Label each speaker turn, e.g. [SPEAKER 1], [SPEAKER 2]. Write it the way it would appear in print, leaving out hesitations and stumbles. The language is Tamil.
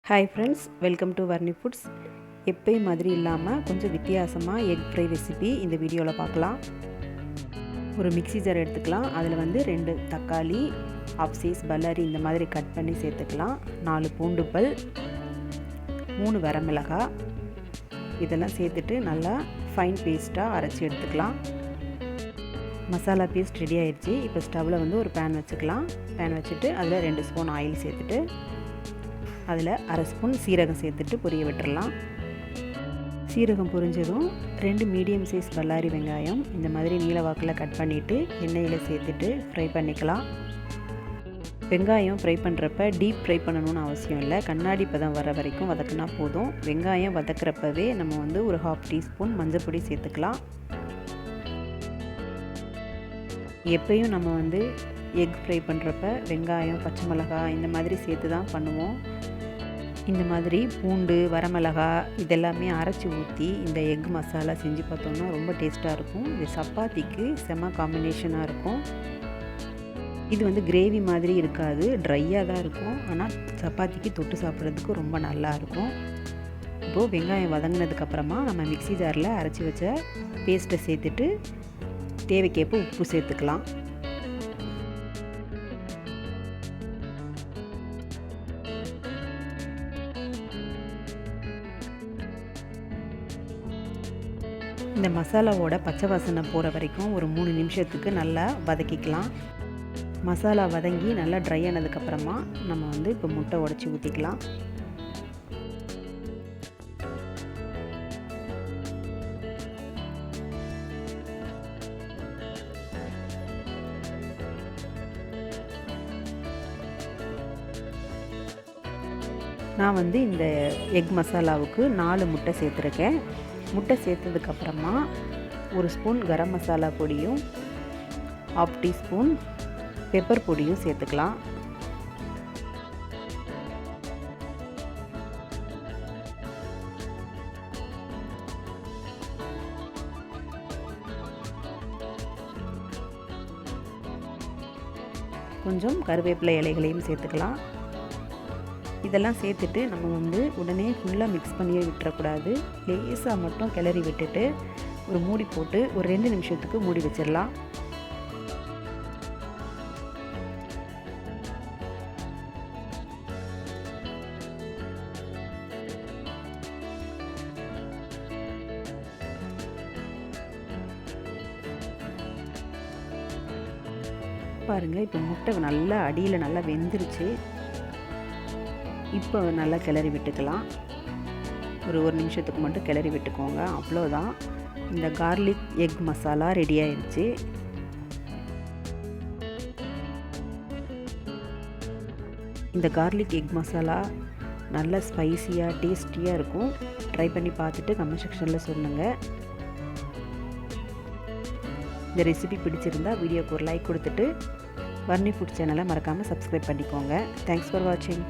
[SPEAKER 1] Hi friends, welcome to Varni foods. எப்பயும் மாதிரி இல்லாமல் கொஞ்சம் வித்தியாசமாக எக் ஃப்ரை ரெசிபி இந்த வீடியோவில் பார்க்கலாம். ஒரு மிக்ஸி ஜார் எடுத்துக்கலாம். அதில் வந்து 2 தக்காளி, ஆஃப் சைஸ் பல்லாரி இந்த மாதிரி கட் பண்ணி சேர்த்துக்கலாம். 4 பூண்டு பல், 3 வரமிளகாய் இதெல்லாம் சேர்த்துட்டு நல்லா ஃபைன் பேஸ்ட்டாக அரைச்சி எடுத்துக்கலாம். மசாலா பேஸ்ட் ரெடி ஆயிடுச்சு. இப்போ ஸ்டவ்வில் வந்து ஒரு பேன் வச்சுக்கலாம். பேன் வச்சுட்டு அதில் 2 ஸ்பூன் ஆயில் சேர்த்துட்டு அதில் அரை ஸ்பூன் சீரகம் சேர்த்துட்டு பொரிய விட்டுறலாம். சீரகம் பொரிஞ்சதும் 2 மீடியம் சைஸ் பல்லாரி வெங்காயம் இந்த மாதிரி நீளவாக்கில் கட் பண்ணிவிட்டு எண்ணெயில் சேர்த்துட்டு ஃப்ரை பண்ணிக்கலாம். வெங்காயம் ஃப்ரை பண்ணுறப்ப டீப் ஃப்ரை பண்ணணும்னு அவசியம் இல்லை. கண்ணாடி பதம் வர வரைக்கும் வதக்குனா போதும். வெங்காயம் வதக்கிறப்பவே நம்ம வந்து ஒரு 1/2 டீஸ்பூன் மஞ்சள் பொடி சேர்த்துக்கலாம். எப்பயும் நம்ம வந்து எக் ஃப்ரை பண்ணுறப்ப வெங்காயம், பச்சை மிளகாய் இந்த மாதிரி சேர்த்து தான் பண்ணுவோம். இந்த மாதிரி பூண்டு, வரமிளகாய் இதெல்லாமே அரைச்சி ஊற்றி இந்த எக் மசாலா செஞ்சு பார்த்தோம்னா ரொம்ப டேஸ்ட்டாக இருக்கும். இது சப்பாத்திக்கு செம்ம காம்பினேஷனாக இருக்கும். இது வந்து கிரேவி மாதிரி இருக்காது, ட்ரையாக தான் இருக்கும். ஆனால் சப்பாத்திக்கு தொட்டு சாப்பிட்றதுக்கு ரொம்ப நல்லாயிருக்கும். இப்போது வெங்காயம் வதங்கினதுக்கப்புறமா நம்ம மிக்ஸி ஜாரில் அரைச்சி வச்ச பேஸ்ட்டை சேர்த்துட்டு தேவைக்கேற்ப உப்பு சேர்த்துக்கலாம். இந்த மசாலாவோட பச்சை வாசனை போகிற வரைக்கும் ஒரு 3 நிமிஷத்துக்கு நல்லா வதக்கிக்கலாம். மசாலா வதங்கி நல்லா ட்ரை ஆனதுக்கப்புறமா நம்ம வந்து இப்போ முட்டை உடச்சி ஊற்றிக்கலாம். நான் வந்து இந்த எக் மசாலாவுக்கு 4 முட்டை சேர்த்துருக்கேன். முட்டை சேர்த்ததுக்கப்புறமா 1 ஸ்பூன் கரம் மசாலா பொடியும் 1/2 டீஸ்பூன் பெப்பர் பொடியும் சேர்த்துக்கலாம். கொஞ்சம் கருவேப்பிலை இலைகளையும் சேர்த்துக்கலாம். இதெல்லாம் சேர்த்துட்டு நம்ம வந்து உடனே ஃபுல்லாக மிக்ஸ் பண்ணியே விட்டுறக்கூடாது. லேசாக மட்டும் கிளறி விட்டுட்டு ஒரு மூடி போட்டு ஒரு 2 நிமிஷத்துக்கு மூடி வச்சிடலாம். பாருங்கள், இப்போ முட்டை நல்லா அடியில் நல்லா வெந்துருச்சு. இப்போ நல்லா கிளறி விட்டுக்கலாம். ஒரு நிமிஷத்துக்கு மட்டும் கிளறி விட்டுக்கோங்க. அவ்வளோதான், இந்த கார்லிக் எக் மசாலா ரெடி ஆயிடுச்சு. இந்த கார்லிக் எக் மசாலா நல்ல ஸ்பைசியாக டேஸ்டியாக இருக்கும். ட்ரை பண்ணி பார்த்துட்டு கமெண்ட் செக்ஷனில் சொல்லுங்கள். இந்த ரெசிபி பிடிச்சிருந்தா வீடியோக்கு ஒரு லைக் கொடுத்துட்டு வர்ணி ஃபுட் சேனலை மறக்காமல் சப்ஸ்கிரைப் பண்ணிக்கோங்க. தேங்க்ஸ் ஃபார் வாட்சிங்.